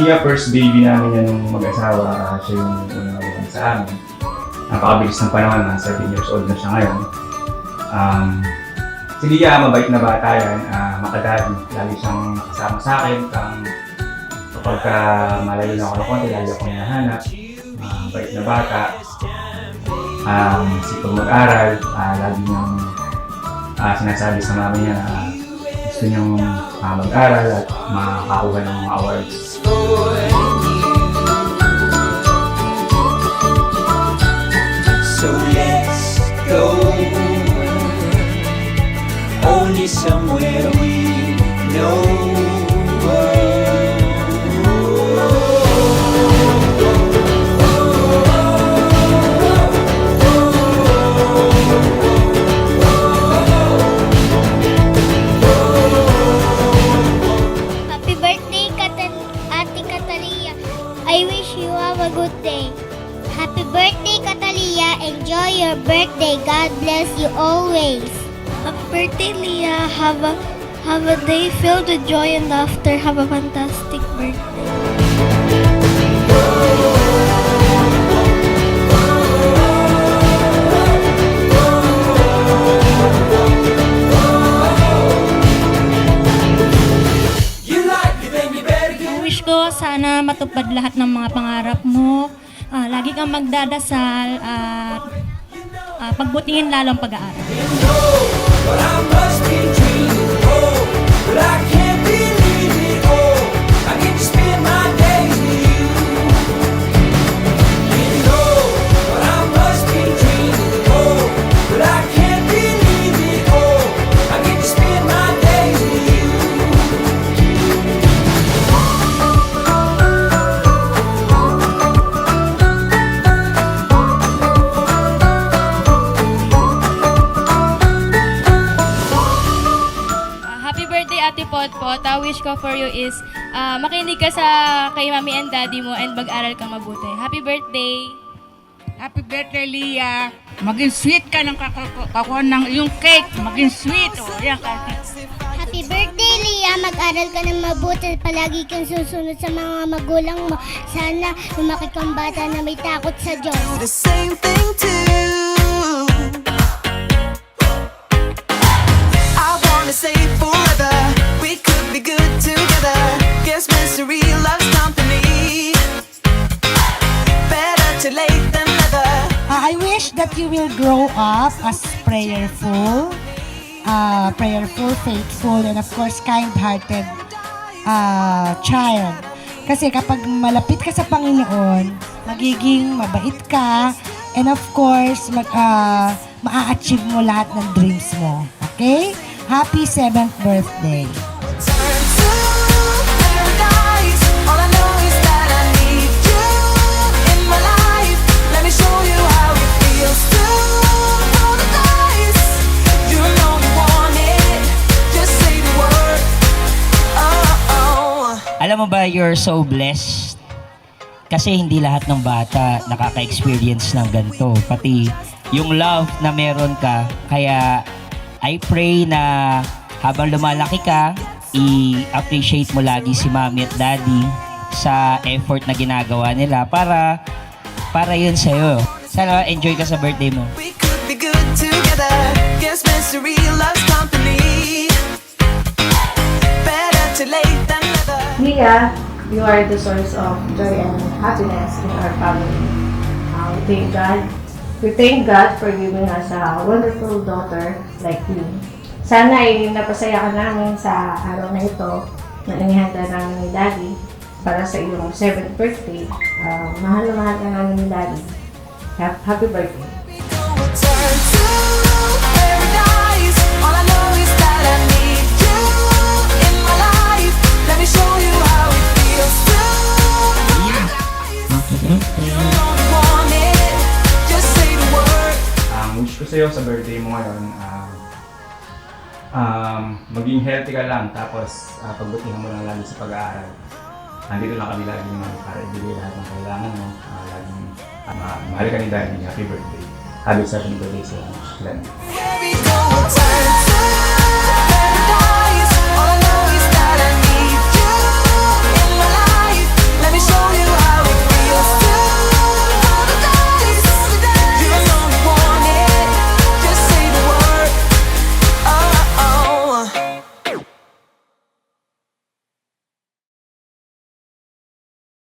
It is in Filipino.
Nia, first baby namin yan nung mag-asawa. Siya yung unang sa amin. Napakabilis ng panahon, 7 years old na siya ngayon. Si Lia, mabait na bata yan, makadali. Lagi siyang kasama sa akin. Kapag malayo na ako ng konti, lagi akong hinahanap. Mabait na bata. Sipag mag-aral. Lagi niyang sinasabi sa mami niya na gusto niyang mag-aral at makakuha ng mga awards. So let's go only somewhere we know. Happy birthday, Ate Catalia. I wish you have a good day. Happy birthday, Catalia. Enjoy your birthday. God bless you always. Happy birthday, Leah. Have a day filled with joy and laughter. Have a fantastic birthday. Wish ko sana matupad lahat ng mga pangarap mo. Lagi kang magdadasal at pagbutihin lalong pag-aaral. But I must be dreaming, oh, but I can't believe it, oh, I get to spend my days with you. You know, but I must be dreaming, oh, but I can't believe it, oh, I get to spend my days with you. Happy birthday, Ate Potpot. Wish ko for you is makinig ka sa kay Mommy and Daddy mo and mag-aral kang mabuti. Happy birthday! Happy birthday, Leah. Maging sweet ka ng kakuha ng iyong cake. Maging sweet. O, yan ka. Happy birthday, Leah. Mag-aral ka ng mabuti. Palagi kang susunod sa mga magulang mo. Sana lumaki kang bata na may takot sa Diyos. The same thing too. I wanna say forever, we could be good together. Guess misery loves company. Better too late than never. I wish that you will grow up as prayerful, faithful, and of course, kind-hearted child. Kasi kapag malapit ka sa Panginoon, magiging mabait ka, and of course, maa-achieve mo lahat ng dreams mo. Okay? Happy 7th birthday! Turn to paradise. All I know is that I need you in my life. Let me show you how it feels to roll the dice. You know you want it. Just say the word. Oh. Alam mo ba, you're so blessed? Kasi hindi lahat ng bata nakaka-experience ng ganito. Pati yung love na meron ka. Kaya I pray na habang lumalaki ka, i-appreciate mo lagi si Mommy at Daddy sa effort na ginagawa nila para yun sa'yo. Sana enjoy ka sa birthday mo. We could be good together. Guess misery loves company. Better too late than never. Leah, you are the source of joy and happiness in our family. We thank God for giving us a wonderful daughter like you. Sana ay napasaya ka namin sa araw na ito na inihanda namin ni Daddy para sa iyong 7th birthday. Mahal na mahal ka namin ni Daddy. Happy birthday! Turn to paradise. All I know is that I need you in my life. Let me show you how it feels to you know you want it. Just say the word. Ang wish ko sa'yo sa birthday mo ngayon, maging healthy ka lang, tapos pagbutihan mo lang lagi sa pag-aaral. Nandito lang kami lagi naman para ibigay lahat ng kailangan mo. Laging mahal ka ni Daddy. Happy birthday. Happy 7th birthday sa'yo. Here we go.